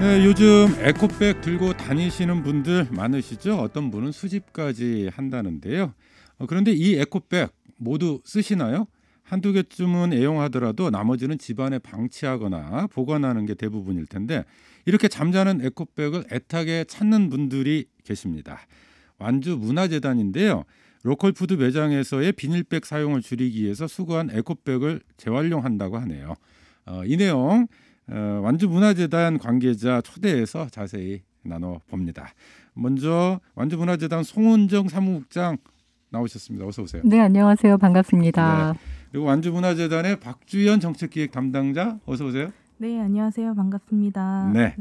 네, 요즘 에코백 들고 다니시는 분들 많으시죠? 어떤 분은 수집까지 한다는데요. 그런데 이 에코백 모두 쓰시나요? 한두 개쯤은 애용하더라도 나머지는 집안에 방치하거나 보관하는 게 대부분일 텐데 이렇게 잠자는 에코백을 애타게 찾는 분들이 계십니다. 완주 문화재단인데요. 로컬 푸드 매장에서의 비닐백 사용을 줄이기 위해서 수거한 에코백을 재활용한다고 하네요. 이 내용 완주 문화재단 관계자 초대해서 자세히 나눠봅니다. 먼저 완주 문화재단 송은정 사무국장 나오셨습니다. 어서 오세요. 네, 안녕하세요. 반갑습니다. 네. 그리고 완주 문화재단의 박주연 정책기획 담당자 어서 오세요. 네, 안녕하세요. 반갑습니다. 네.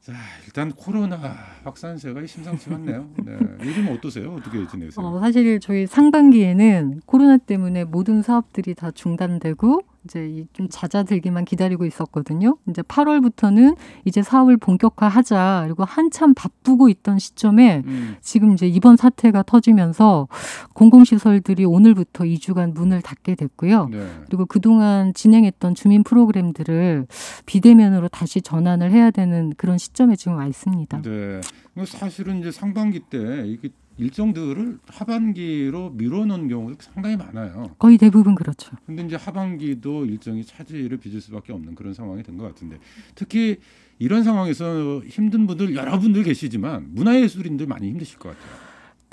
자, 일단 코로나 확산세가 심상치 않네요. 네. 요즘 어떠세요? 어떻게 지내세요? 사실 저희 상반기에는 코로나 때문에 모든 사업들이 다 중단되고 이제 좀 잦아들기만 기다리고 있었거든요. 이제 8월부터는 이제 사업을 본격화하자. 그리고 한참 바쁘고 있던 시점에 지금 이제 이번 사태가 터지면서 공공시설들이 오늘부터 2주간 문을 닫게 됐고요. 네. 그리고 그동안 진행했던 주민 프로그램들을 비대면으로 다시 전환을 해야 되는 그런 시점에 지금 와 있습니다. 네. 사실은 이제 상반기 때 이게 일정들을 하반기로 미뤄놓은 경우가 상당히 많아요. 거의 대부분 그렇죠. 근데 이제 하반기도 일정이 차질을 빚을 수밖에 없는 그런 상황이 된 것 같은데 특히 이런 상황에서 힘든 분들 여러분들 계시지만 문화예술인들 많이 힘드실 것 같아요.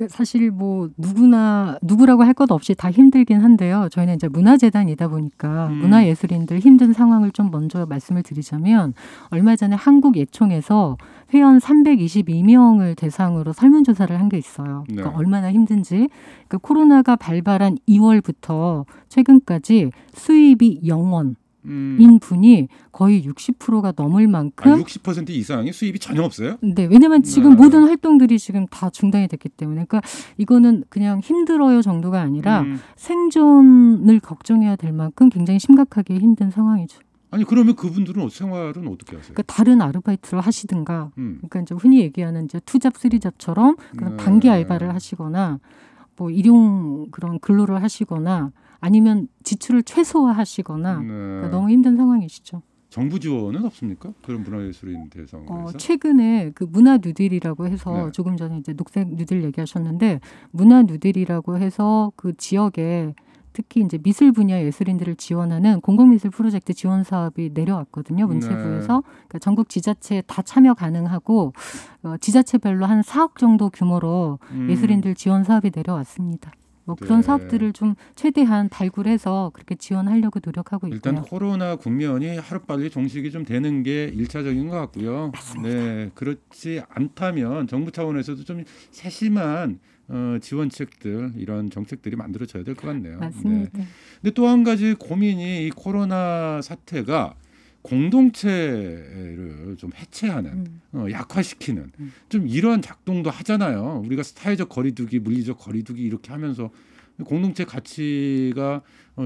사실 뭐 누구라고 할 것 없이 다 힘들긴 한데요. 저희는 이제 문화재단이다 보니까 문화예술인들 힘든 상황을 좀 먼저 말씀을 드리자면 얼마 전에 한국예총에서 회원 322명을 대상으로 설문조사를 한 게 있어요. 그러니까 네. 얼마나 힘든지. 그러니까 코로나가 발발한 2월부터 최근까지 수입이 0원. 인 분이 거의 60%가 넘을 만큼 60% 이상이 수입이 전혀 없어요? 네, 왜냐면 지금 네. 모든 활동들이 지금 다 중단이 됐기 때문에 그러니까 이거는 그냥 힘들어요 정도가 아니라 생존을 걱정해야 될 만큼 굉장히 심각하게 힘든 상황이죠. 아니 그러면 그분들은 생활은 어떻게 하세요? 그러니까 다른 아르바이트를 하시든가 그러니까 이제 흔히 얘기하는 이제 투잡 쓰리잡처럼 그런 네. 단기 알바를 하시거나 뭐 일용 그런 근로를 하시거나 아니면 지출을 최소화하시거나 네. 그러니까 너무 힘든 상황이시죠. 정부 지원은 없습니까? 그런 문화예술인 대상으로 해서? 최근에 그 문화 뉴딜이라고 해서 네. 조금 전에 이제 녹색 뉴딜 얘기하셨는데 문화 뉴딜이라고 해서 그 지역에 특히 이제 미술 분야 예술인들을 지원하는 공공미술 프로젝트 지원 사업이 내려왔거든요. 문체부에서. 그러니까 전국 지자체에 다 참여 가능하고 지자체별로 한 4억 정도 규모로 예술인들 지원 사업이 내려왔습니다. 뭐 그런 네. 사업들을 좀 최대한 발굴해서 그렇게 지원하려고 노력하고 있고요. 일단 코로나 국면이 하루빨리 종식이 좀 되는 게 1차적인 것 같고요. 맞습니다. 네, 그렇지 않다면 정부 차원에서도 좀 세심한 지원책들 이런 정책들이 만들어져야 될 것 같네요. 맞습니다. 네. 근데 또 한 가지 고민이 이 코로나 사태가 공동체를 좀 해체하는, 약화시키는 좀 이런 작동도 하잖아요. 우리가 사회적 거리두기, 물리적 거리두기 이렇게 하면서 공동체 가치가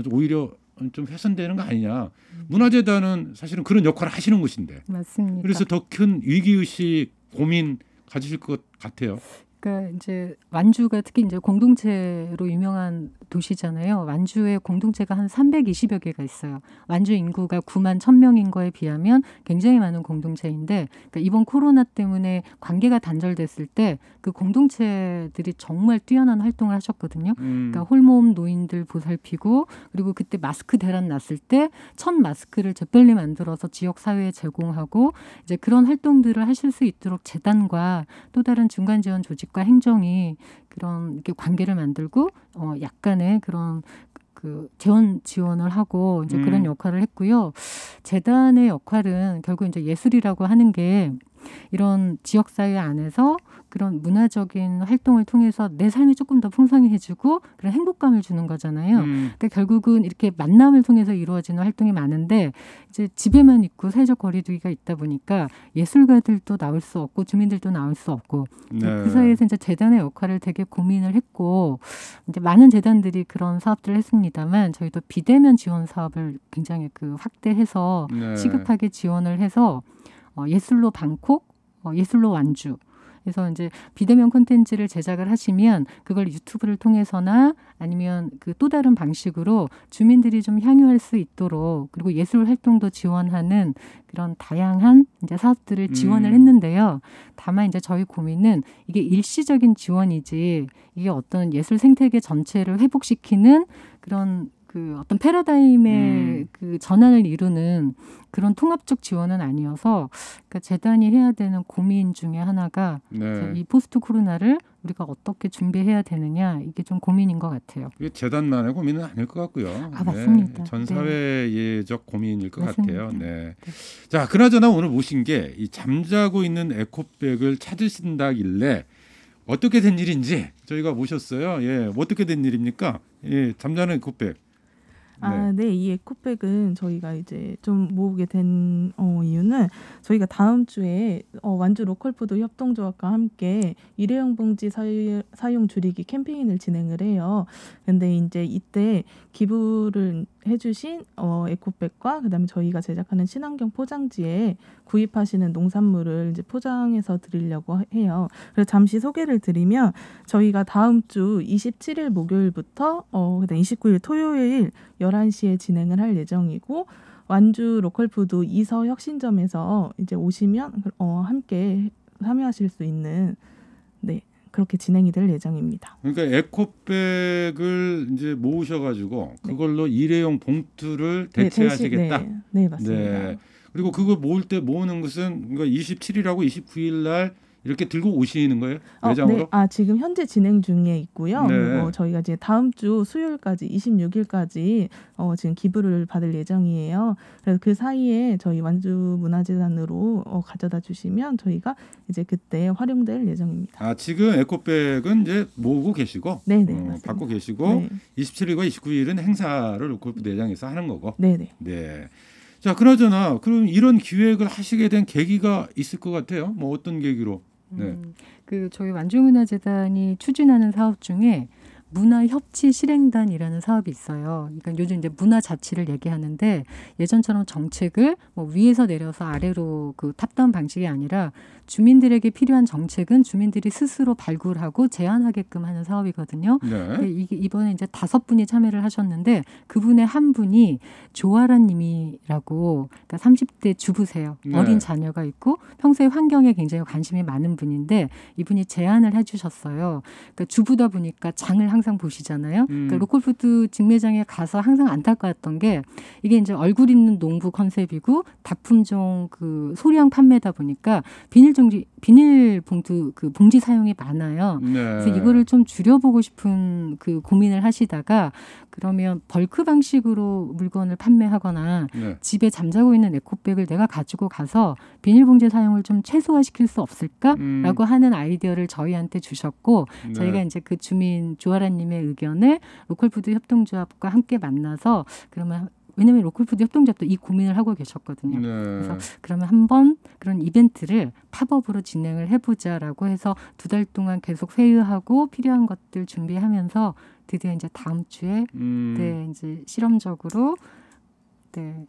오히려 좀 훼손되는 거 아니냐. 문화재단은 사실은 그런 역할을 하시는 곳인데. 맞습니다. 그래서 더 큰 위기의식, 고민 가지실 것 같아요. 그러니까 이제 완주가 특히 이제 공동체로 유명한 도시잖아요. 완주에 공동체가 한 320여 개가 있어요. 완주 인구가 9만 1,000명인 거에 비하면 굉장히 많은 공동체인데 그러니까 이번 코로나 때문에 관계가 단절됐을 때 그 공동체들이 정말 뛰어난 활동을 하셨거든요. 그러니까 홀몸 노인들 보살피고 그리고 그때 마스크 대란 났을 때 첫 마스크를 재빨리 만들어서 지역 사회에 제공하고 이제 그런 활동들을 하실 수 있도록 재단과 또 다른 중간 지원 조직과 행정이 그런 이렇게 관계를 만들고 약간의 그런 그 지원을 하고 이제 그런 역할을 했고요. 재단의 역할은 결국 이제 예술이라고 하는 게 이런 지역 사회 안에서 그런 문화적인 활동을 통해서 내 삶이 조금 더 풍성해지고 그런 행복감을 주는 거잖아요. 그러니까 결국은 이렇게 만남을 통해서 이루어지는 활동이 많은데 이제 집에만 있고 사회적 거리두기가 있다 보니까 예술가들도 나올 수 없고 주민들도 나올 수 없고 네. 그 사이에서 이제 재단의 역할을 되게 고민을 했고 이제 많은 재단들이 그런 사업들을 했습니다만 저희도 비대면 지원 사업을 굉장히 그 확대해서 네. 시급하게 지원을 해서 예술로 방콕, 예술로 완주 그래서 이제 비대면 콘텐츠를 제작을 하시면 그걸 유튜브를 통해서나 아니면 그 또 다른 방식으로 주민들이 좀 향유할 수 있도록 그리고 예술 활동도 지원하는 그런 다양한 이제 사업들을 지원을 했는데요. 다만 이제 저희 고민은 이게 일시적인 지원이지 이게 어떤 예술 생태계 전체를 회복시키는 그런 그 어떤 패러다임의 그 전환을 이루는 그런 통합적 지원은 아니어서 그러니까 재단이 해야 되는 고민 중에 하나가 네. 이 포스트 코로나를 우리가 어떻게 준비해야 되느냐 이게 좀 고민인 것 같아요. 이게 재단만의 고민은 아닐 것 같고요. 맞습니다. 네, 전 사회적 고민일 것 맞습니다. 같아요. 네. 자, 그나저나 오늘 모신 게 이 잠자고 있는 에코백을 찾으신다길래 어떻게 된 일인지 저희가 모셨어요. 예, 어떻게 된 일입니까? 예, 잠자는 에코백. 네, 이 에코백은 저희가 이제 좀 모으게 된 이유는 저희가 다음 주에 완주 로컬푸드 협동조합과 함께 일회용 봉지 사용 줄이기 캠페인을 진행을 해요. 근데 이제 이때 기부를 해주신 에코백과 그다음에 저희가 제작하는 친환경 포장지에 구입하시는 농산물을 이제 포장해서 드리려고 해요. 그래서 잠시 소개를 드리면 저희가 다음 주 27일 목요일부터 그다음 29일 토요일 11시에 진행을 할 예정이고 완주 로컬푸드 이서 혁신점에서 이제 오시면 함께 참여하실 수 있는 그렇게 진행이 될 예정입니다. 그러니까 에코백을 이제 모으셔가지고 그걸로 일회용 봉투를 대체하시겠다. 네, 맞습니다. 네. 그리고 그거 모으는 것은 그러니까 27일하고 29일 날 이렇게 들고 오시는 거예요? 매장으로? 네. 지금 현재 진행 중에 있고요. 네. 그리고 저희가 이제 다음 주 수요일까지 26일까지 지금 기부를 받을 예정이에요. 그래서 그 사이에 저희 완주문화재단으로 가져다 주시면 저희가 이제 그때 활용될 예정입니다. 지금 에코백은 이제 모으고 계시고 네네, 받고 계시고 네. 27일과 29일은 행사를 골프 대장에서 하는 거고. 네네. 네. 자, 그나저나 그럼 이런 기획을 하시게 된 계기가 있을 것 같아요. 뭐 어떤 계기로? 네. 그 저희 완주문화재단이 추진하는 사업 중에 문화협치실행단이라는 사업이 있어요. 그러니까 요즘 이제 문화 자치를 얘기하는데 예전처럼 정책을 뭐 위에서 내려서 아래로 그 탑다운 방식이 아니라 주민들에게 필요한 정책은 주민들이 스스로 발굴하고 제안하게끔 하는 사업이거든요. 네. 이번에 이제 5분이 참여를 하셨는데 그분의 한 분이 조아란 님이라고 그러니까 30대 주부세요. 네. 어린 자녀가 있고 평소에 환경에 굉장히 관심이 많은 분인데 이분이 제안을 해주셨어요. 그러니까 주부다 보니까 장을 항상 보시잖아요. 그러니까 로컬푸드 직매장에 가서 항상 안타까웠던 게 이게 이제 얼굴 있는 농부 컨셉이고 다품종 그 소량 판매다 보니까 비닐 봉투 그 봉지 사용이 많아요. 네. 그래서 이거를 좀 줄여보고 싶은 그 고민을 하시다가 그러면 벌크 방식으로 물건을 판매하거나 네. 집에 잠자고 있는 에코백을 내가 가지고 가서 비닐봉지 사용을 좀 최소화시킬 수 없을까라고 하는 아이디어를 저희한테 주셨고 네. 저희가 이제 그 주민 조아라님의 의견을 로컬푸드 협동조합과 함께 만나서 그러면 왜냐하면 로컬푸드 협동조합도 이 고민을 하고 계셨거든요. 네. 그래서 그러면 한번 그런 이벤트를 팝업으로 진행을 해보자라고 해서 2달 동안 계속 회의하고 필요한 것들 준비하면서 드디어 이제 다음 주에 네, 이제 실험적으로 네,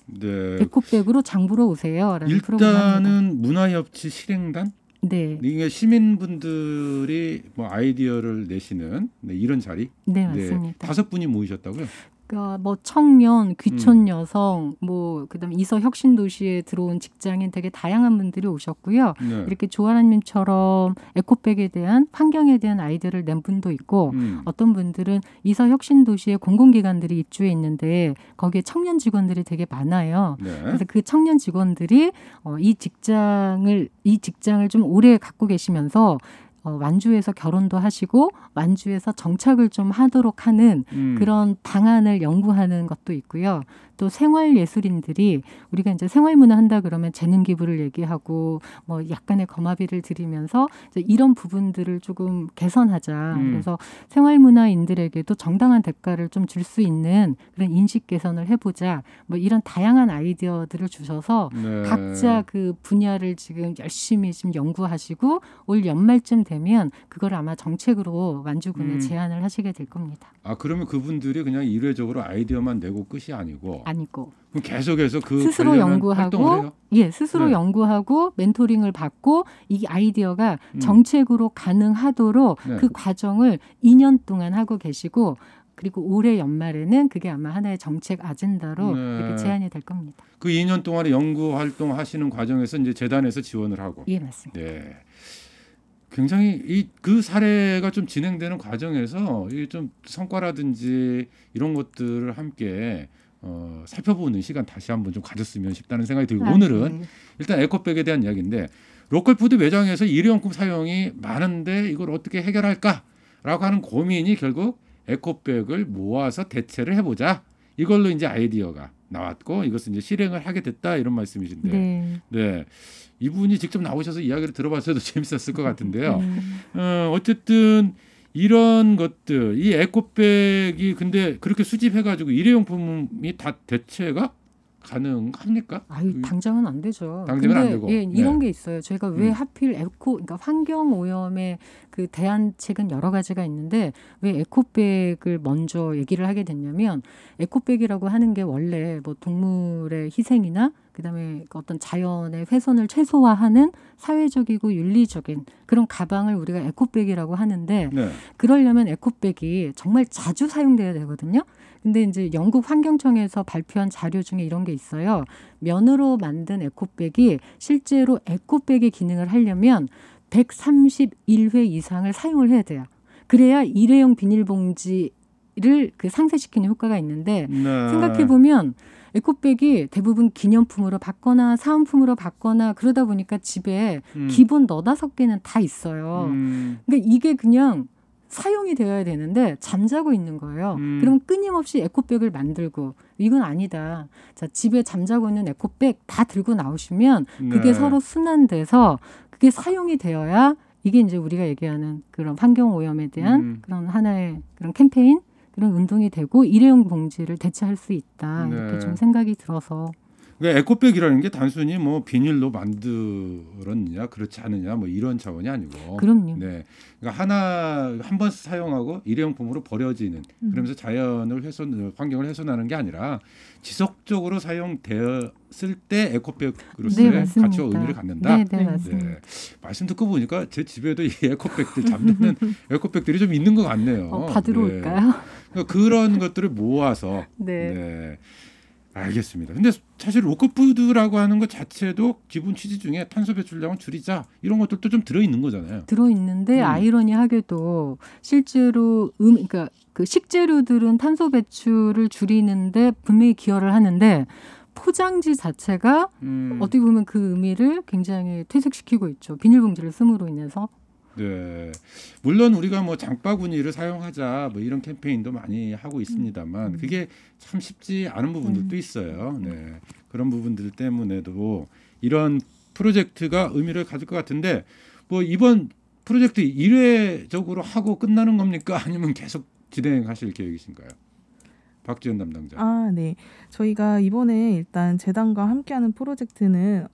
에코백으로 장보러 오세요라는 프로그램입니다. 일단은 문화협치 실행단? 네. 이게 시민분들이 뭐 아이디어를 내시는 이런 자리? 네, 맞습니다. 5분이 모이셨다고요? 그러니까 뭐 청년, 귀촌 여성, 뭐 그다음에 이서 혁신 도시에 들어온 직장인 되게 다양한 분들이 오셨고요. 네. 이렇게 조아라님처럼 에코백에 대한 환경에 대한 아이디어를 낸 분도 있고 어떤 분들은 이서 혁신 도시에 공공기관들이 입주해 있는데 거기에 청년 직원들이 되게 많아요. 네. 그래서 그 청년 직원들이 이 직장을 좀 오래 갖고 계시면서 완주에서 결혼도 하시고 완주에서 정착을 좀 하도록 하는 그런 방안을 연구하는 것도 있고요. 또 생활예술인들이 우리가 이제 생활문화 한다 그러면 재능 기부를 얘기하고 뭐 약간의 거마비를 드리면서 이제 이런 부분들을 조금 개선하자. 그래서 생활문화인들에게도 정당한 대가를 좀 줄 수 있는 그런 인식 개선을 해보자. 뭐 이런 다양한 아이디어들을 주셔서 네. 각자 그 분야를 지금 열심히 지금 연구하시고 올 연말쯤 되면 되면 그걸 아마 정책으로 완주군에 제안을 하시게 될 겁니다. 아 그러면 그분들이 그냥 일회적으로 아이디어만 내고 끝이 아니고 아니고 그럼 계속해서 그 스스로 관련한 활동을 연구하고 해요? 스스로 네. 연구하고 멘토링을 받고 이 아이디어가 정책으로 가능하도록 네. 그 과정을 2년 동안 하고 계시고 그리고 올해 연말에는 그게 아마 하나의 정책 아젠다로 네. 이렇게 제안이 될 겁니다. 그 2년 동안에 연구 활동하시는 과정에서 이제 재단에서 지원을 하고. 예, 맞습니다. 네. 굉장히 그 사례가 좀 진행되는 과정에서 이 좀 성과라든지 이런 것들을 함께 살펴보는 시간 다시 한번 좀 가졌으면 싶다는 생각이 들고 오늘은 일단 에코백에 대한 이야기인데 로컬푸드 매장에서 일회용품 사용이 많은데 이걸 어떻게 해결할까라고 하는 고민이 결국 에코백을 모아서 대체를 해보자. 이걸로 이제 아이디어가 나왔고 이것을 이제 실행을 하게 됐다 이런 말씀이신데, 네. 이분이 직접 나오셔서 이야기를 들어봤어도 재밌었을 것 같은데요. 어쨌든 이런 것들, 이 에코백이 근데 그렇게 수집해가지고 일회용품이 다 대체가 가능합니까? 아유, 당장은 안 되죠. 당장은 안 되고. 예, 이런 네. 게 있어요. 저희가 왜 하필 그러니까 환경 오염의 그 대안책은 여러 가지가 있는데 왜 에코백을 먼저 얘기를 하게 됐냐면 에코백이라고 하는 게 원래 뭐 동물의 희생이나 그다음에 어떤 자연의 훼손을 최소화하는 사회적이고 윤리적인 그런 가방을 우리가 에코백이라고 하는데 네. 그러려면 에코백이 정말 자주 사용돼야 되거든요. 근데 이제 영국 환경청에서 발표한 자료 중에 이런 게 있어요. 면으로 만든 에코백이 실제로 에코백의 기능을 하려면 131회 이상을 사용을 해야 돼요. 그래야 일회용 비닐봉지를 그 상쇄시키는 효과가 있는데 네. 생각해 보면 에코백이 대부분 기념품으로 받거나 사은품으로 받거나 그러다 보니까 집에 기본 너다섯 개는 다 있어요. 그러니까 이게 그냥 사용이 되어야 되는데 잠자고 있는 거예요. 그럼 끊임없이 에코백을 만들고 이건 아니다. 자, 집에 잠자고 있는 에코백 다 들고 나오시면 그게 네. 서로 순환돼서 그게 사용이 되어야 이게 이제 우리가 얘기하는 그런 환경 오염에 대한 그런 하나의 그런 캠페인 그런 운동이 되고 일회용 봉지를 대체할 수 있다. 네. 이렇게 좀 생각이 들어서 그러니까 에코백이라는 게 단순히 뭐 비닐로 만들었느냐 그렇지 않느냐 뭐 이런 차원이 아니고 그럼요. 네. 그러니까 한 번 사용하고 일회용품으로 버려지는 그러면서 자연을 환경을 훼손하는 게 아니라 지속적으로 사용되었을 때 에코백으로서의 네, 맞습니다. 가치와 의미를 갖는다. 네, 맞습니다. 네. 말씀 듣고 보니까 제 집에도 이 에코백들 잠드는 에코백들이 좀 있는 것 같네요. 받으러 네. 올까요? 그러니까 그런 것들을 모아서 네. 네. 알겠습니다. 근데 사실 로컬푸드라고 하는 것 자체도 기본 취지 중에 탄소 배출량을 줄이자 이런 것들도 좀 들어있는 거잖아요. 들어있는데 아이러니하게도 실제로 그러니까 그 식재료들은 탄소 배출을 줄이는데 분명히 기여를 하는데 포장지 자체가 어떻게 보면 그 의미를 굉장히 퇴색시키고 있죠. 비닐봉지를 씀으로 인해서. 네, 물론 우리가 뭐 장바구니를 사용하자 뭐 이런 캠페인도 많이 하고 있습니다만 그게 참 쉽지 않은 부분들도 있어요. 네, 그런 부분들 때문에도 이런 프로젝트가 의미를 가질 것 같은데 뭐 이번 프로젝트 1회적으로 하고 끝나는 겁니까? 아니면 계속 진행하실 계획이신가요? 박지연 담당자. 네. 저희가 이번에 일단 재단과 함께하는 프로젝트는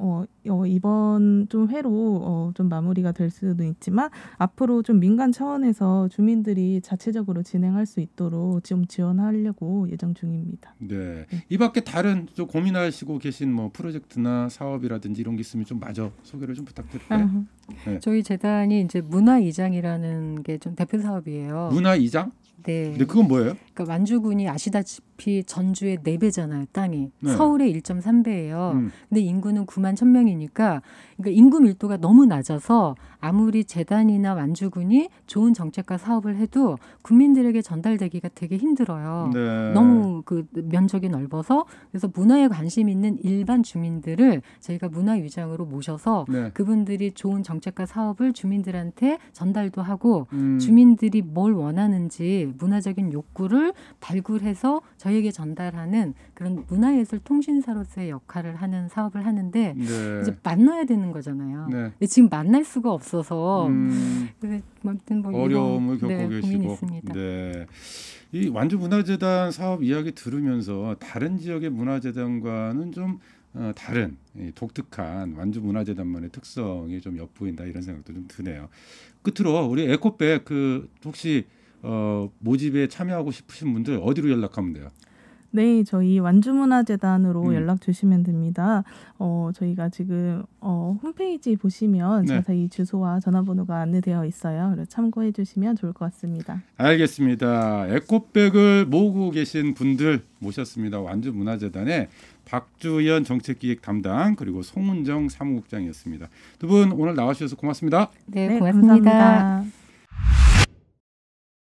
이번 좀 회로 좀 마무리가 될 수도 있지만 앞으로 좀 민간 차원에서 주민들이 자체적으로 진행할 수 있도록 좀 지원하려고 예정 중입니다. 네. 이 밖에 다른 좀 고민하시고 계신 뭐 프로젝트나 사업이라든지 이런 게 있으면 좀 마저 소개를 좀 부탁드릴까요? 네. 저희 재단이 이제 문화이장이라는 게 좀 대표 사업이에요. 문화이장? 네. 근데 그건 뭐예요? 그러니까 완주군이 아시다시피 전주의 4배잖아요, 땅이. 네. 서울의 1.3배예요. 근데 인구는 9만 1,000명이니까 그러니까 인구 밀도가 너무 낮아서 아무리 재단이나 완주군이 좋은 정책과 사업을 해도 국민들에게 전달되기가 되게 힘들어요. 네. 너무 그 면적이 넓어서 그래서 문화에 관심 있는 일반 주민들을 저희가 문화위장으로 모셔서 네. 그분들이 좋은 정책과 사업을 주민들한테 전달도 하고 주민들이 주민들이 뭘 원하는지 문화적인 욕구를 발굴해서 저희에게 전달하는 그런 문화예술 통신사로서의 역할을 하는 사업을 하는데 네. 이제 만나야 되는 거잖아요. 네. 근데 지금 만날 수가 없어서 그래서 아무튼 뭐 어려움을 겪고 이런, 계시고. 고민이 있습니다. 네. 이 완주문화재단 사업 이야기 들으면서 다른 지역의 문화재단과는 좀 다른 독특한 완주문화재단만의 특성이 좀 엿보인다 이런 생각도 좀 드네요. 끝으로 우리 에코백 혹시 모집에 참여하고 싶으신 분들 어디로 연락하면 돼요? 네, 저희 완주문화재단으로 음. 연락 주시면 됩니다. 저희가 지금 홈페이지 보시면 네. 자세히 주소와 전화번호가 안내되어 있어요. 그래서 참고해 주시면 좋을 것 같습니다. 알겠습니다. 에코백을 모으고 계신 분들 모셨습니다. 완주문화재단의 박주연 정책기획 담당 그리고 송은정 사무국장이었습니다. 두 분 오늘 나와주셔서 고맙습니다. 네, 네, 고맙습니다. 감사합니다.